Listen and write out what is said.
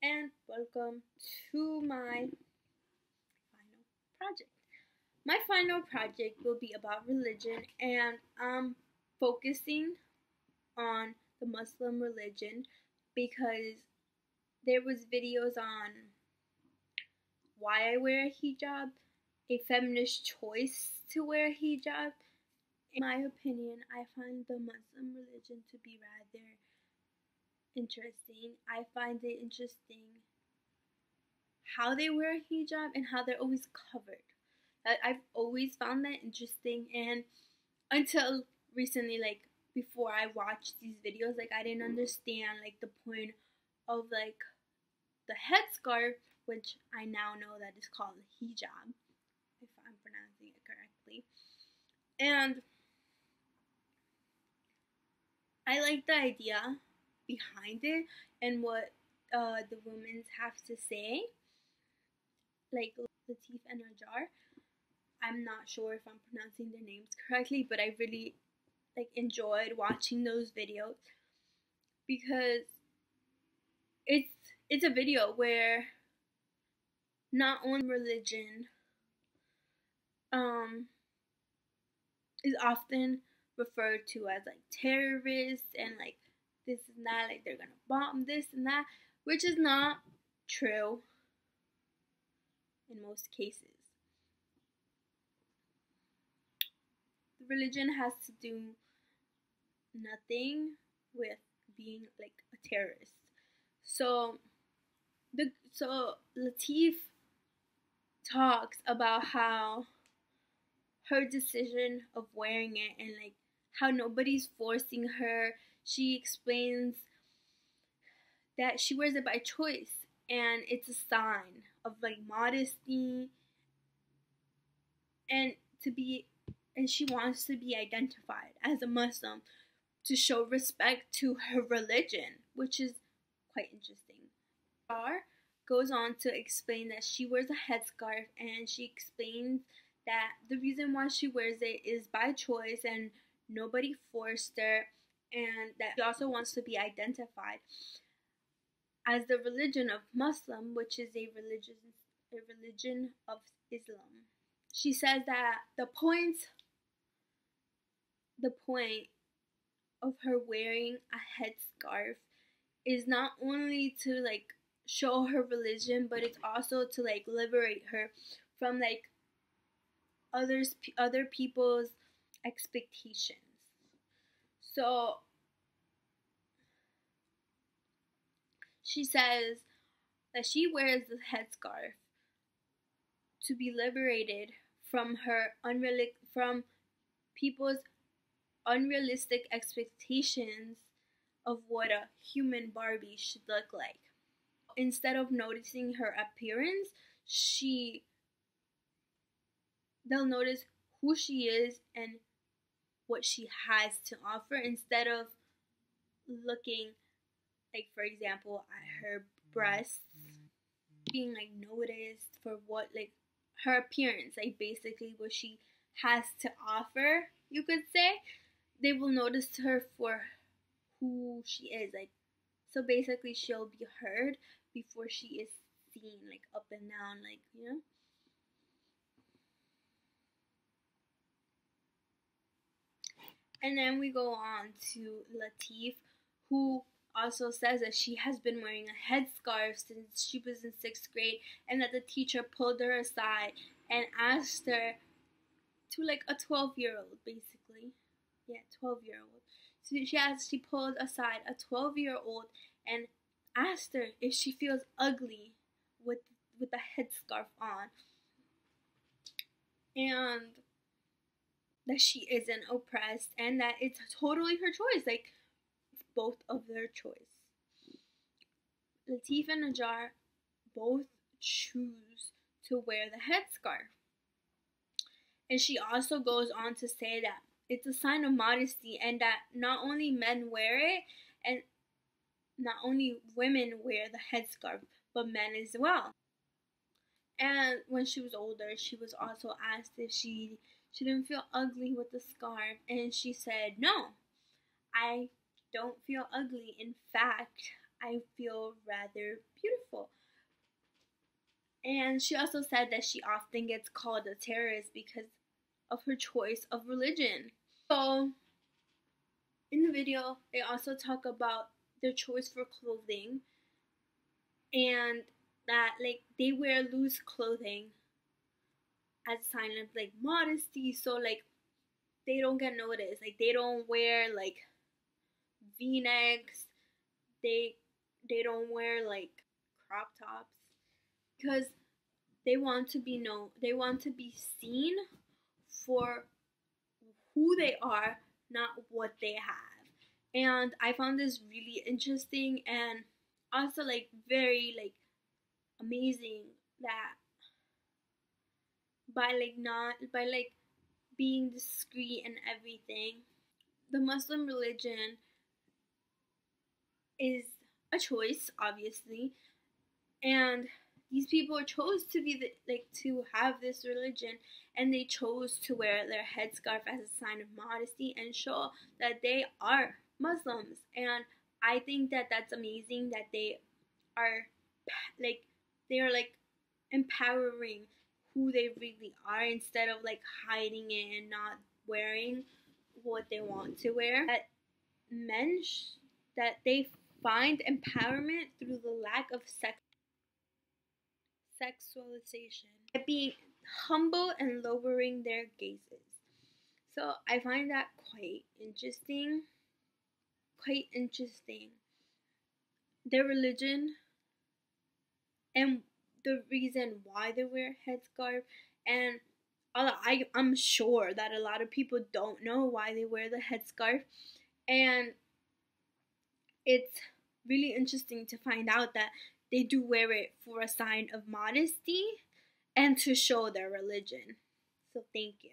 and welcome to my final project. My final project will be about religion, and I'm focusing on the Muslim religion because there was videos on why I wear a hijab, a feminist choice to wear a hijab. In my opinion, I find the Muslim religion to be rather interesting. I find it interesting how they wear a hijab and how they're always covered. I've always found that interesting, and until recently, like before I watched these videos, like I didn't understand like the point of like the headscarf, which I now know that is called hijab, if I'm pronouncing it correctly. And I like the idea behind it and what the women have to say, like Latif and Ajar. I'm not sure if I'm pronouncing their names correctly, but I really like enjoyed watching those videos because it's it's a video where not only religion um is often referred to as like terrorists and like this and that, like they're gonna bomb this and that, which is not true in most cases. The religion has to do nothing with being like a terrorist. So Latif talks about how her decision of wearing it and like how nobody's forcing her. She explains that she wears it by choice and it's a sign of like modesty and to be and she wants to be identified as a Muslim to show respect to her religion, which is quite interesting. Bar goes on to explain that she wears a headscarf and she explains that the reason why she wears it is by choice and nobody forced her, and that she also wants to be identified as the religion of Muslim, which is a religion of Islam. She says that the point of her wearing a headscarf is not only to like show her religion, but it's also to like liberate her from like other people's expectations. So she says that she wears the headscarf to be liberated from from people's unrealistic expectations of what a human Barbie should look like. Instead of noticing her appearance, they'll notice who she is and what she has to offer instead of looking like, for example, at her breasts, being like noticed for what like her appearance, like basically what she has to offer, you could say. They will notice her for who she is, like, so basically she'll be heard before she is seen like up and down, like, you know. And then we go on to Latif, who also says that she has been wearing a headscarf since she was in 6th grade, and that the teacher pulled her aside and asked her to like a 12-year-old, basically. Yeah, 12-year-old. So she pulled aside a 12-year-old and asked her if she feels ugly with the headscarf on, and that she isn't oppressed, and that it's totally her choice. Like, it's both of their choice. Latif and Najar both choose to wear the headscarf. And she also goes on to say that it's a sign of modesty and that not only men wear it and not only women wear the headscarf, but men as well. And when she was older, she was also asked if she didn't feel ugly with the scarf, and she said, "No, I don't feel ugly. In fact, I feel rather beautiful. And she also said that she often gets called a terrorist because of her choice of religion. So, in the video, they also talk about their choice for clothing and that like they wear loose clothing as a sign of like modesty, so like they don't get noticed. Like they don't wear like V-necks. They they don't wear like crop tops because they want to be known. They want to be seen for who they are, not what they have. And I found this really interesting and also like very like amazing that by like being discreet and everything, the Muslim religion is a choice, obviously, and these people chose to be like to have this religion, and they chose to wear their headscarf as a sign of modesty and show that they are Muslims. And I think that that's amazing that they are like they are like empowering who they really are instead of like hiding it and not wearing what they want to wear. That men that they find empowerment through the lack of sexualization, by being humble and lowering their gazes. So I find that quite interesting. Quite interesting. Their religion and the reason why they wear headscarf, and I'm sure that a lot of people don't know why they wear the headscarf, and it's really interesting to find out that they do wear it for a sign of modesty and to show their religion. So thank you.